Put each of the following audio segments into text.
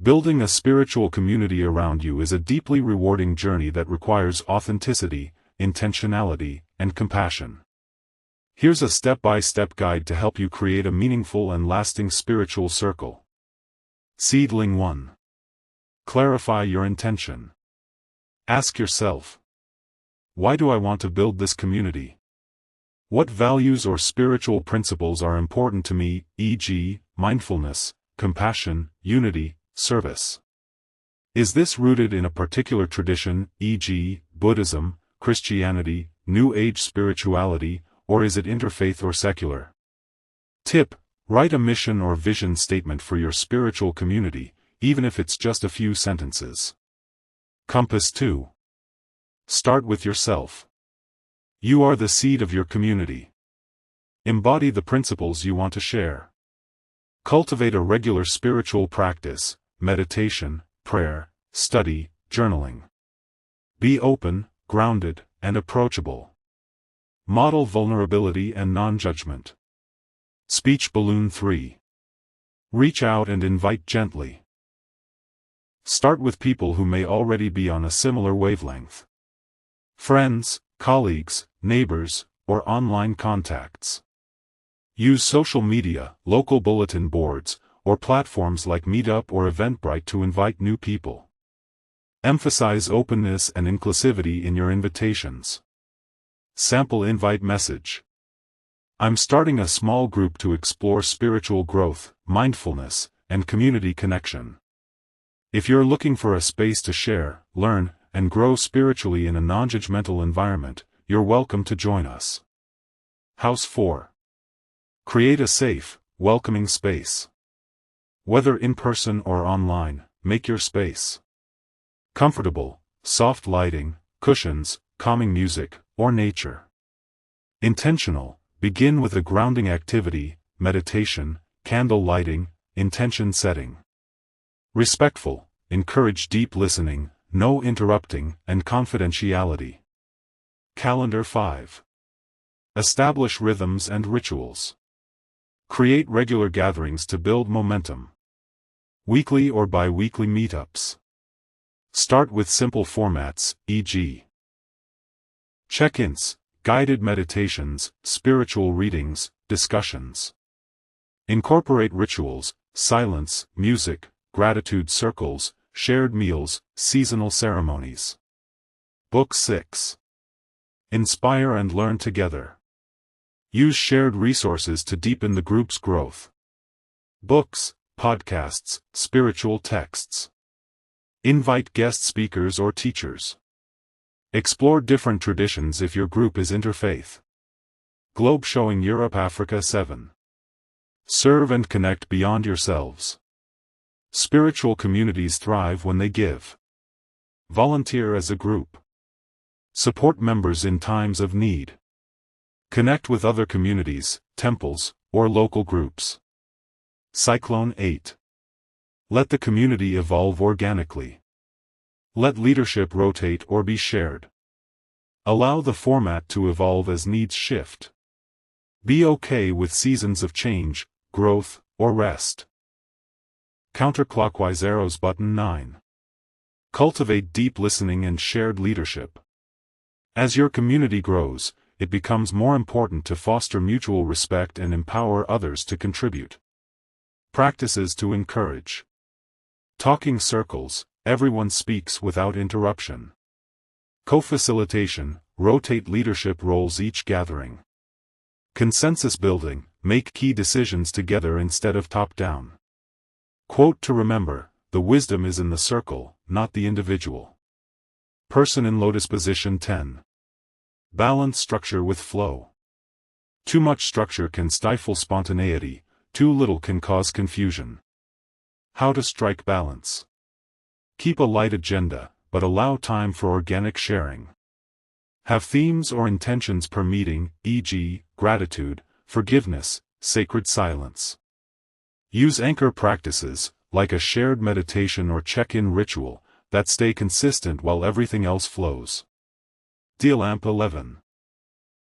Building a spiritual community around you is a deeply rewarding journey that requires authenticity, intentionality, and compassion. Here's a step-by-step guide to help you create a meaningful and lasting spiritual circle. Seedling 1. Clarify your intention. Ask yourself, why do I want to build this community? What values or spiritual principles are important to me, e.g., mindfulness, compassion, unity, service? Is this rooted in a particular tradition, e.g., Buddhism, Christianity, New Age spirituality, or is it interfaith or secular? Tip: write a mission or vision statement for your spiritual community, even if it's just a few sentences. Compass 2. Start with yourself. You are the seed of your community. Embody the principles you want to share. Cultivate a regular spiritual practice, meditation, prayer, study, journaling. Be open, grounded, and approachable. Model vulnerability and non-judgment. Speech balloon 3. Reach out and invite gently. Start with people who may already be on a similar wavelength. Friends, colleagues, neighbors, or online contacts. Use social media, local bulletin boards, or platforms like Meetup or Eventbrite to invite new people. Emphasize openness and inclusivity in your invitations. Sample invite message. I'm starting a small group to explore spiritual growth, mindfulness, and community connection. If you're looking for a space to share, learn, and grow spiritually in a non-judgmental environment, you're welcome to join us. House 4. Create a safe, welcoming space. Whether in person or online, make your space comfortable, soft lighting, cushions, calming music, or nature. Intentional. Begin with a grounding activity, meditation, candle lighting, intention setting. Respectful. Encourage deep listening, no interrupting, and confidentiality. Calendar 5. Establish rhythms and rituals. Create regular gatherings to build momentum. Weekly or bi-weekly meetups. Start with simple formats, e.g. check-ins, guided meditations, spiritual readings, discussions. Incorporate rituals, silence, music, gratitude circles, shared meals, seasonal ceremonies. Book 6. Inspire and learn together. Use shared resources to deepen the group's growth. Books, podcasts, spiritual texts. Invite guest speakers or teachers. Explore different traditions if your group is interfaith. Globe showing Europe Africa 7. Serve and connect beyond yourselves. Spiritual communities thrive when they give. Volunteer as a group. Support members in times of need. Connect with other communities, temples, or local groups. Cyclone 8. Let the community evolve organically. Let leadership rotate or be shared. Allow the format to evolve as needs shift. Be okay with seasons of change, growth, or rest. Counterclockwise arrows button 9. Cultivate deep listening and shared leadership. As your community grows, it becomes more important to foster mutual respect and empower others to contribute. Practices to encourage. Talking circles. Everyone speaks without interruption. Co-facilitation, rotate leadership roles each gathering. Consensus building, make key decisions together instead of top-down. Quote to remember, the wisdom is in the circle, not the individual. Person in lotus position 10. Balance structure with flow. Too much structure can stifle spontaneity, too little can cause confusion. How to strike balance. Keep a light agenda, but allow time for organic sharing. Have themes or intentions per meeting, e.g., gratitude, forgiveness, sacred silence. Use anchor practices, like a shared meditation or check-in ritual, that stay consistent while everything else flows. AL-ILM 11.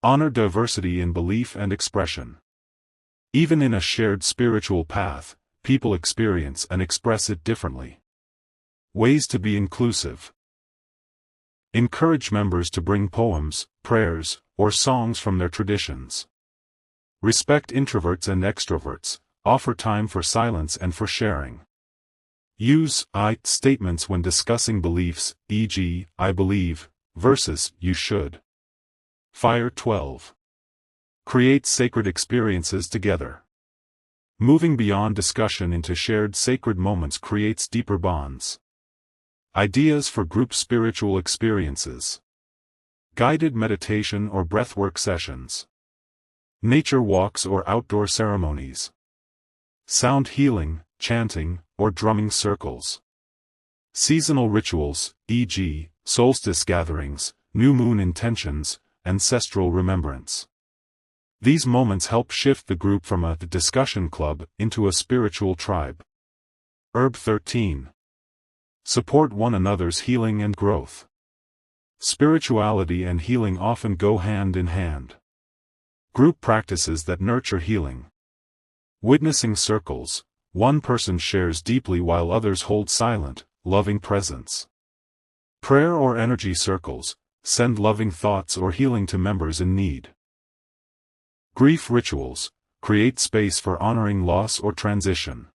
Honor diversity in belief and expression. Even in a shared spiritual path, people experience and express it differently. Ways to be inclusive. Encourage members to bring poems, prayers, or songs from their traditions. Respect introverts and extroverts, offer time for silence and for sharing. Use I statements when discussing beliefs, e.g., I believe, versus you should. Fire 12. Create sacred experiences together. Moving beyond discussion into shared sacred moments creates deeper bonds. Ideas for group spiritual experiences. Guided meditation or breathwork sessions. Nature walks or outdoor ceremonies. Sound healing, chanting, or drumming circles. Seasonal rituals, e.g., solstice gatherings, new moon intentions, ancestral remembrance. These moments help shift the group from a discussion club into a spiritual tribe. Herb 13. Support one another's healing and growth. Spirituality and healing often go hand in hand. Group practices that nurture healing. Witnessing circles. One person shares deeply while others hold silent, loving presence. Prayer or energy circles. Send loving thoughts or healing to members in need. Grief rituals. Create space for honoring loss or transition.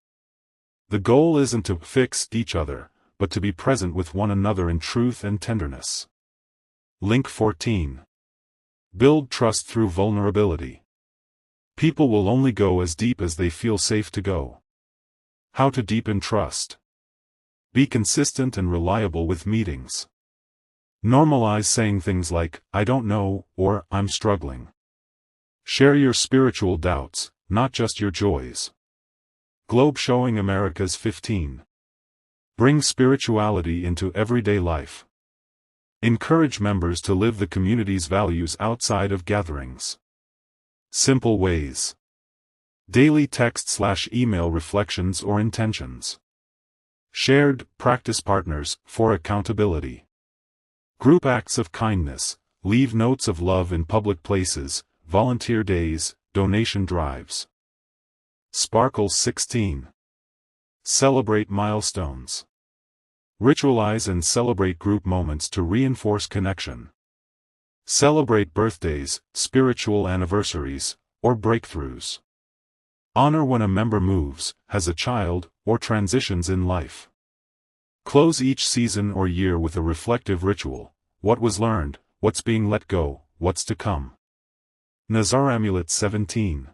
The goal isn't to fix each other, but to be present with one another in truth and tenderness. Link 14. Build trust through vulnerability. People will only go as deep as they feel safe to go. How to deepen trust. Be consistent and reliable with meetings. Normalize saying things like, I don't know, or I'm struggling. Share your spiritual doubts, not just your joys. Globe showing America's 15. Bring spirituality into everyday life. Encourage members to live the community's values outside of gatherings. Simple ways. Daily text/email reflections or intentions. Shared practice partners for accountability. Group acts of kindness. Leave notes of love in public places, volunteer days, donation drives. Sparkle 16. Celebrate milestones. Ritualize and celebrate group moments to reinforce connection. Celebrate birthdays, spiritual anniversaries, or breakthroughs. Honor when a member moves, has a child, or transitions in life. Close each season or year with a reflective ritual. What was learned, what's being let go, what's to come. Nazar Amulet 17.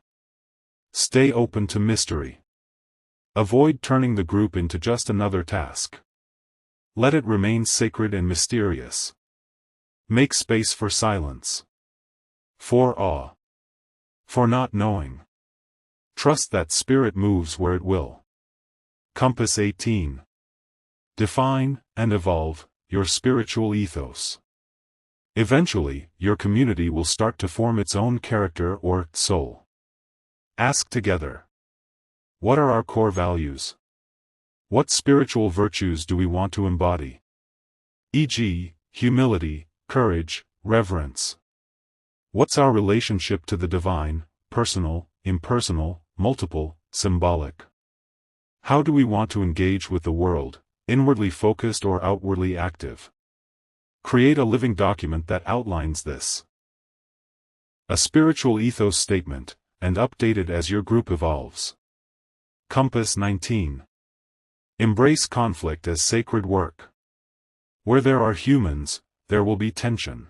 Stay open to mystery. Avoid turning the group into just another task. Let it remain sacred and mysterious. Make space for silence. For awe. For not knowing. Trust that spirit moves where it will. Compass 18. Define, and evolve, your spiritual ethos. Eventually, your community will start to form its own character or soul. Ask together. What are our core values? What spiritual virtues do we want to embody? E.g., humility, courage, reverence. What's our relationship to the divine, personal, impersonal, multiple, symbolic? How do we want to engage with the world, inwardly focused or outwardly active? Create a living document that outlines this. A spiritual ethos statement, and update it as your group evolves. Compass 19. Embrace conflict as sacred work. Where there are humans, there will be tension.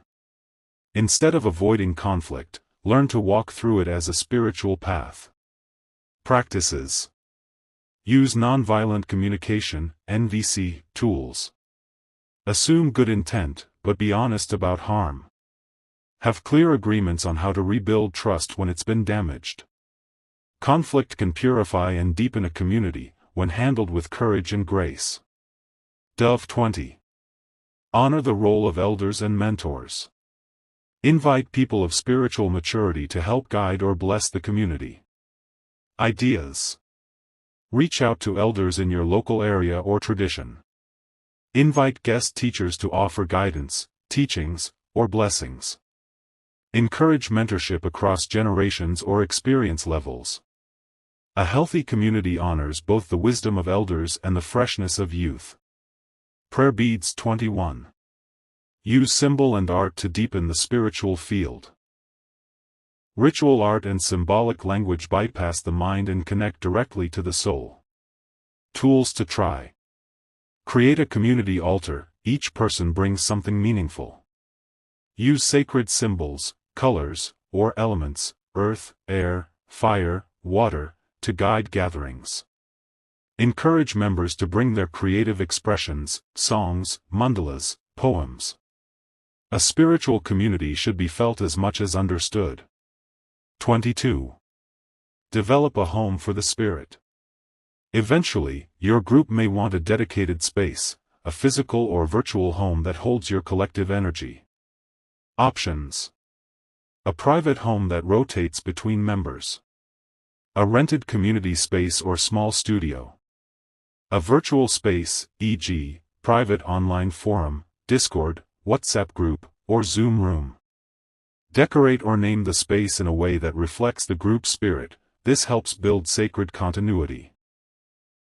Instead of avoiding conflict, learn to walk through it as a spiritual path. Practices. Use nonviolent communication, NVC, tools. Assume good intent, but be honest about harm. Have clear agreements on how to rebuild trust when it's been damaged. Conflict can purify and deepen a community, when handled with courage and grace. Dove 20. Honor the role of elders and mentors. Invite people of spiritual maturity to help guide or bless the community. Ideas. Reach out to elders in your local area or tradition. Invite guest teachers to offer guidance, teachings, or blessings. Encourage mentorship across generations or experience levels. A healthy community honors both the wisdom of elders and the freshness of youth. Prayer Beads 21. Use symbol and art to deepen the spiritual field. Ritual art and symbolic language bypass the mind and connect directly to the soul. Tools to try. Create a community altar, each person brings something meaningful. Use sacred symbols, colors, or elements, earth, air, fire, water, to guide gatherings. Encourage members to bring their creative expressions, songs, mandalas, poems. A spiritual community should be felt as much as understood. 22. Develop a home for the spirit. Eventually, your group may want a dedicated space, a physical or virtual home that holds your collective energy. Options. A private home that rotates between members. A rented community space or small studio. A virtual space, e.g., private online forum, Discord, WhatsApp group, or Zoom room. Decorate or name the space in a way that reflects the group spirit. This helps build sacred continuity.